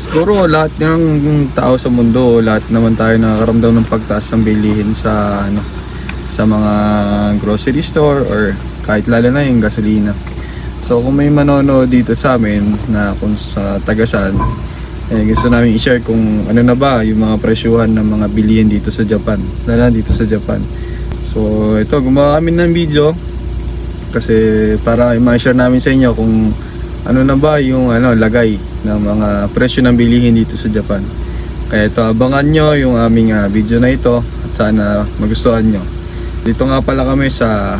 siguro lahat ng tao sa mundo, lahat naman tayo nakakaramdam ng pagtaas ng bilihin sa sa mga grocery store or kahit lalo na yung gasolina. So kung may manonood dito sa amin na kung sa tagasan, gusto namin i-share kung ano na ba yung mga presyuhan ng mga bilihin dito sa Japan, lalo na dito sa Japan. So ito, gumawa kami ng video kasi para i-share namin sa inyo kung ano na ba yung lagay ng mga presyo ng bilihin dito sa Japan. Kaya ito, abangan nyo yung aming video na ito at sana magustuhan nyo. Dito nga pala kami sa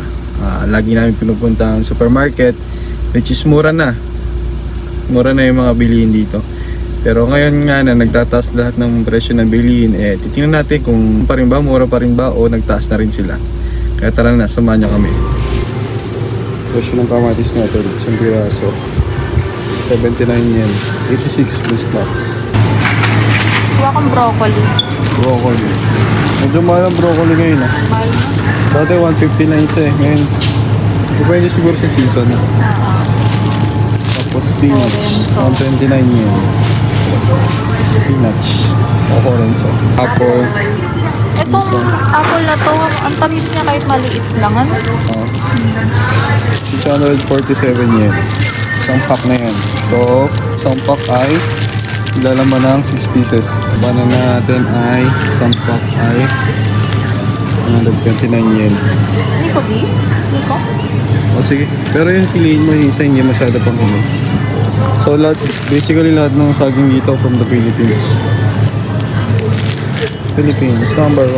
lagi namin pinupuntahang supermarket, which is mura na yung mga bilihin dito. Pero ngayon nga na nagtataas lahat ng presyo ng bilihin, titingnan natin kung pa rin ba, mura pa rin ba o nagtaas na rin sila. Kaya tara na, samahan nyo kami. Presyo ng kamatis natin, isang piraso 79 yen, 86 plus tax. Kuha kang broccoli. Broccoli, medyo mahal ang broccoli ngayon Mahal na? Dati 159 siya ngayon depende siguro sa season. Tapos spinach, 129 yen. Spinach o orange. Apple. Itong apple na to, ang tamis niya kahit maliit lang. 647 yen. Isang pack na yan. So, isang pack ay lalaman ng 6 pieces. Banana natin ay isang pack ay 129 yen. Nico, beef? Nico? O sige, pero yung piliin mo yung isa hindi masyado pang ano. So basically lahat ng saging dito from the Philippines. Philippines, number 1.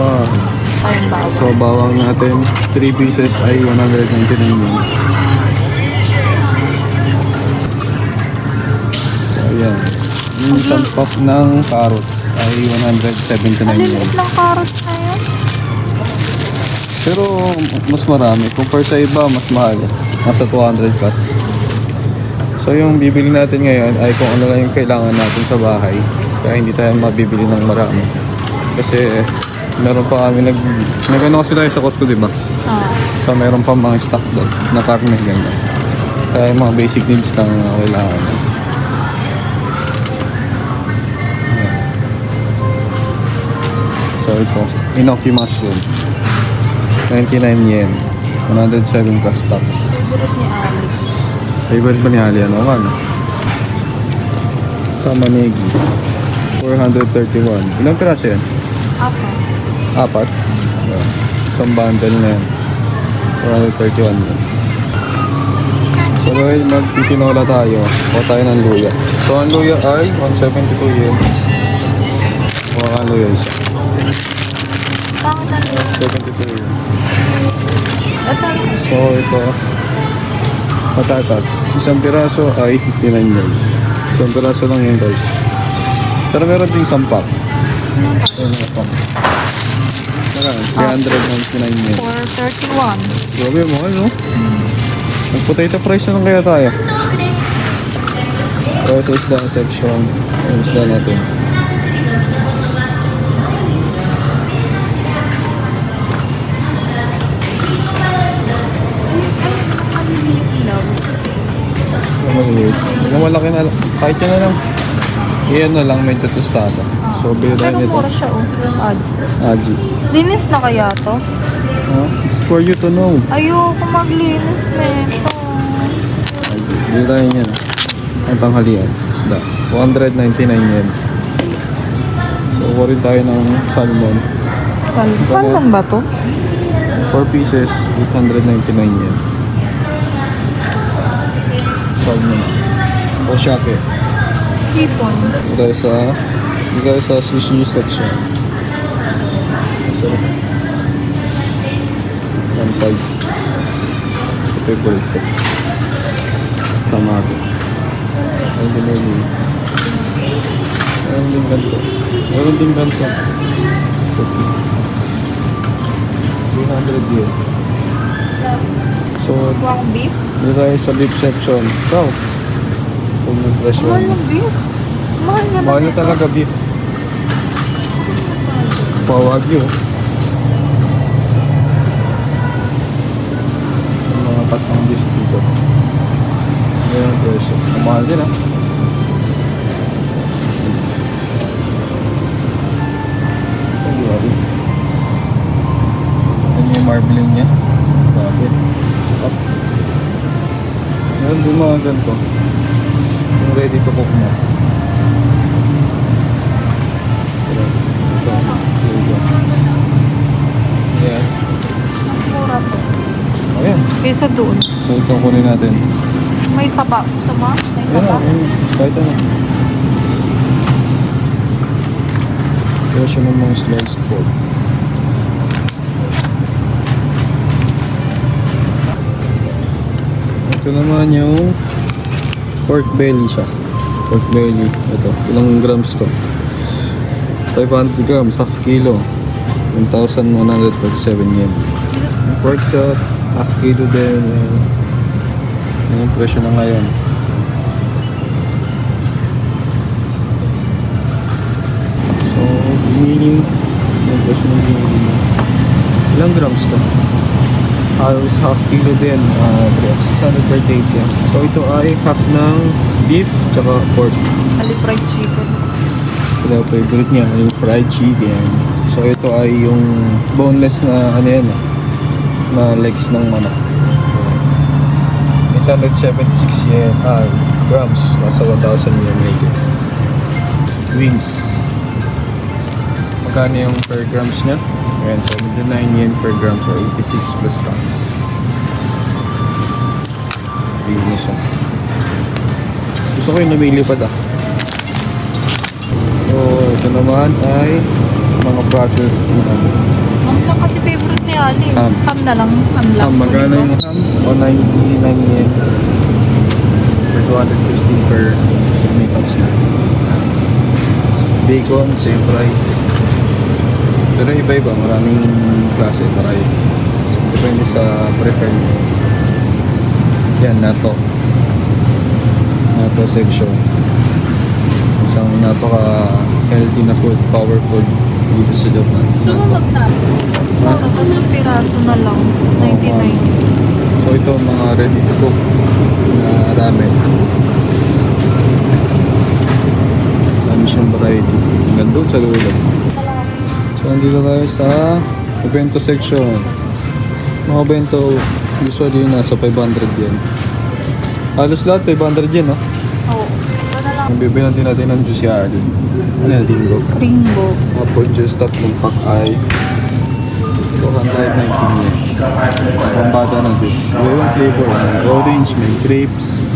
Ayun ba? So bawang natin, 3 pieces ay 199 yen. So ayan. Yung isang pack ng carrots ay 179 yen. Maliit lang carrots na yun. Pero mas marami. Compare sa iba, mas mahal. Nasa 200 plus. So yung bibili natin ngayon ay kung ano lang yung kailangan natin sa bahay. Kaya hindi tayo mabibili ng marami. Kasi meron pa kami nag-ano kasi tayo sa Costco, diba? So meron pa mga stock doon na karne ganyan. Kaya yung mga basic needs lang na kailangan. So ito, enoki mushroom. 99 yen. 107 plus tax. Favorite Favorite ni Alice. ba ni Ali? Ano ka na? Tamanegi. 431. Ilang piraso yan? Apat. 4? Isang bundle na yan. 431 yan. So dahil magtitinola tayo, kuha tayo ng luya. So ang luya ay 172 yen. Kuha ka ang luya isa. Bakit ano? 72 yen. Ito. So ito, patatas. Isang piraso ay 59 yen. Isang piraso lang yan guys. Pero meron ding sampak. Ayun nga pang. 399 yen. 431. Grabe mo, ano? Mag-potato fries na lang kaya tayo. Pero sa isda section, yung isda natin. Yung malaki na lang. Kahit yun na lang. Iyan na lang, medyo tostado. So, bili tayo Pero nito. mura siya, Aji. Aji. Linis na kaya to? It's for you to know. Ayoko maglinis na ito. Aji. Bili tayo niyan. Ang tanghalian. Isda. 199 yen. So, kuha tayo ng salmon. Salmon ba to? 4 pieces, 899 yen. Salmon. O shake. Hipon. Ito sa sushi section. Masarap. 1.5. Favorite ko. Tamago. Ay, dinili. Meron din ganito. Meron din ganito. It's okay. 300 yen. So, Kuha akong beef? dito tayo sa beef section. So, kung may presyo. Mahal yung beef. Mahal niya ba? Mahal na talaga beef. Pawagyo. Yung mga patang disc dito. Ayan ang presyo. Mahal din ah. marbling niya. Grabe. Sarap. Ngayon, yung mga ganito. Yung ready to cook na. Ito. Ayan. Mas mura to. Ayan. Kaysa doon. So ito kunin natin. May taba. Gusto mo? May Ayan taba. na. Kahit ano. Kaya siya ng mga sliced pork. Ito naman yung pork belly siya. Pork belly. Ito. Ilang grams to? 500 grams. Half kilo. 1,147 yen. Yung pork chop. Half kilo din. Yan yung presyo na ngayon. So, binili yung presyo ng binili mo. Ilang grams to? Halos half kilo din. 600 per take yan. So, ito ay half ng beef tsaka pork. Ali fried chicken. Ito yung favorite niya, yung fried chicken. So, ito ay yung boneless na ano yan, na legs ng manok. 876 yen, grams, nasa 1,000 yen maybe. Wings. Magkano yung per grams niya? Ayan, 79 yen per grams or 86 plus tax. Bigyan siya. Gusto ko yung namili pa da. So, ito naman ay mga processed Ham lang kasi favorite ni Ali. Ham. Ham na lang. Ham lang. magkano yung ham? O 99 yen. Per 215 per may tax na. Bacon, same price. Pero iba-iba, maraming klase, variety. So, depende sa prefer nyo. Yan, nato. Nato section. Isang napaka-healthy na food, power food dito sa Japan. Gusto mo magnato? Tatlong piraso na lang. 99. So ito mga ready to cook na ramen. Dami siyang variety. Hanggang doon sa dulo. So andito tayo sa bento section. Mga bento usually nasa 500 yen. Halos lahat 500 yen, no? Oo. Ito na lang. Bibilan din natin ng juice yarn. Ano yung dingo? Ringo. Apple juice, tatlong pack ay 219 yen. Pambata na juice. Iba flavor. May orange, may grapes,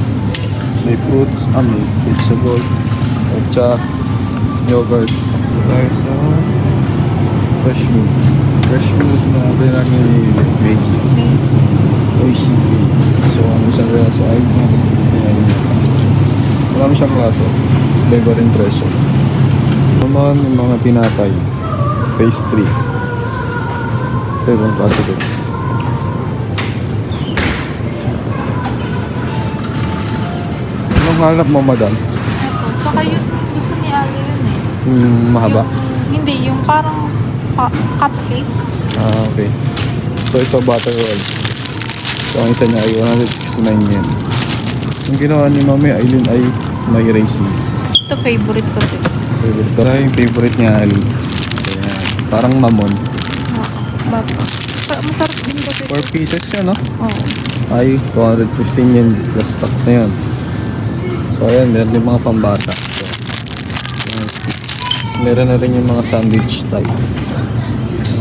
may fruits, may fruits sa gold, ocha, yogurt. Tayo sa fresh milk. Fresh milk na pinag ni Meiji. Meiji. Oishii. So, ang isang reso ay marami siyang klase. Iba rin presyo. Naman yung mga tinapay. Pastry. Ito yung klase ko. Anong hanap mo, madam? Ito. Saka yun, gusto ni Ali yun eh. Mahaba? Hindi, yung parang cupcake. Okay. So, ito butter roll. So, ang isa niya ay 169 yen. Yung ginawa ni Mami Aileen ay may raisins. Ito favorite ko din. Favorite ko. Yung favorite niya ay ayan, parang mamon. Bata. Masarap din kasi. 4 pieces yan, no? Oo. Ay 215 yen plus tax na yun. So, ayan, meron din mga pambata. So, yung sticks. Meron na rin yung mga sandwich type.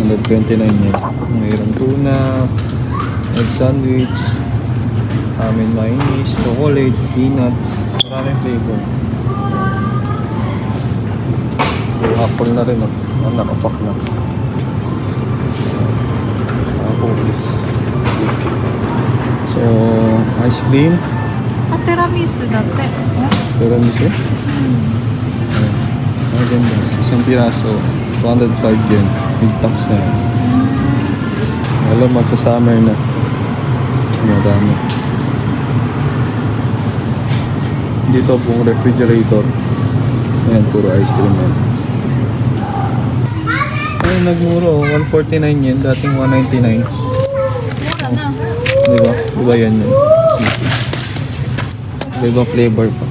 129 yen. Mayroon tuna, egg sandwich, mayonnaise, chocolate, peanuts, maraming flavor. Yung apple na rin, nakapak na. Cookies. So, ice cream, Tiramisu dati. tiramisu. Maganda. Isang piraso, 205 yen. Big tax na yan. Alam, magsa-summer na. Madami. Dito pong refrigerator. Ayan, puro ice cream yan. Ay, nagmuro. 149 yen. Dating 199. Mura na. Diba? Diba yan yun? Iba-ibang flavor pa.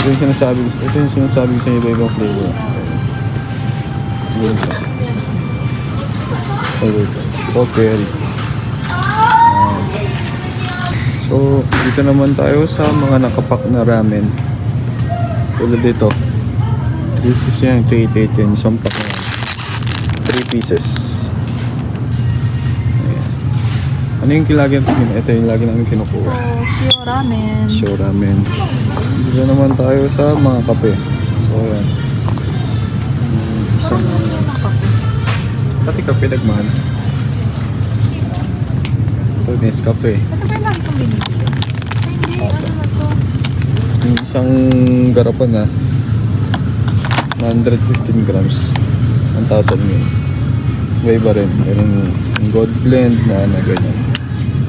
Ito yung sinasabi ko sa iba-ibang flavor. Flavor pa. Flavor pa. Coffee. So, dito naman tayo sa mga nakapak na ramen. Tulad dito. 350 yan, 380 yan. Isang pack na yan. 3 pieces. Ayan. Ano yung lagi natin? Ito yung lagi namin kinukuha. So, Shio Ramen. Shio Ramen. Dito naman tayo sa mga kape. So, ayan. Isang... Pati kape nagmahal. Ito, Nescafe. Ito ba yung lagi kong binili? Hindi, ano na to? Yung isang garapan na 115 grams 1,000 yun. Iba-iba rin. Meron yung gold blend na ganyan.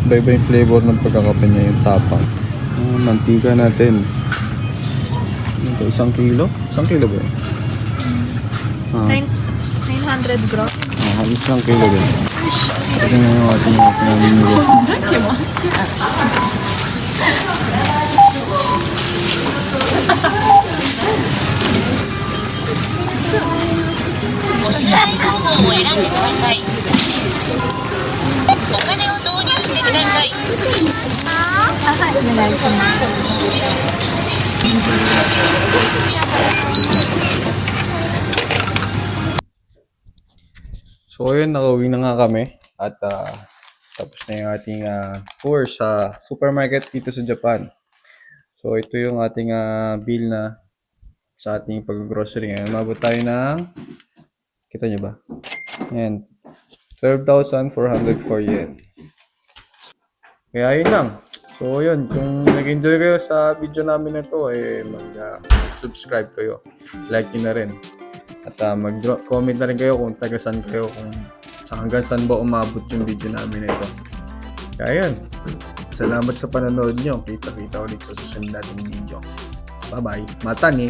Iba-iba yung flavor ng pagkakape niya, yung tapang. Mantika natin. Ito, 1 kilo? 1 kilo ba yun? 900 grams. Halos 1 kilo din. Ito na yung ating pinamimili. お支払い方法を選んでください。お金を投入してください。はい、お願いします。So ayun, nakauwi na nga kami at tapos na yung ating tour sa supermarket dito sa Japan. So ito yung ating bill na sa ating pag-grocery ngayon. Umabot tayo ng, kita nyo ba? Ayan, 12,404 yen. Kaya yun lang. So yun, kung nag-enjoy kayo sa video namin na to, mag-subscribe kayo. Like nyo na rin. At mag-comment na rin kayo kung taga-san kayo, kung hanggang saan ba umabot yung video namin na ito. Kaya yun. Salamat sa panonood nyo. Kita-kita ulit sa susunod nating video. Bye-bye. Mata ni.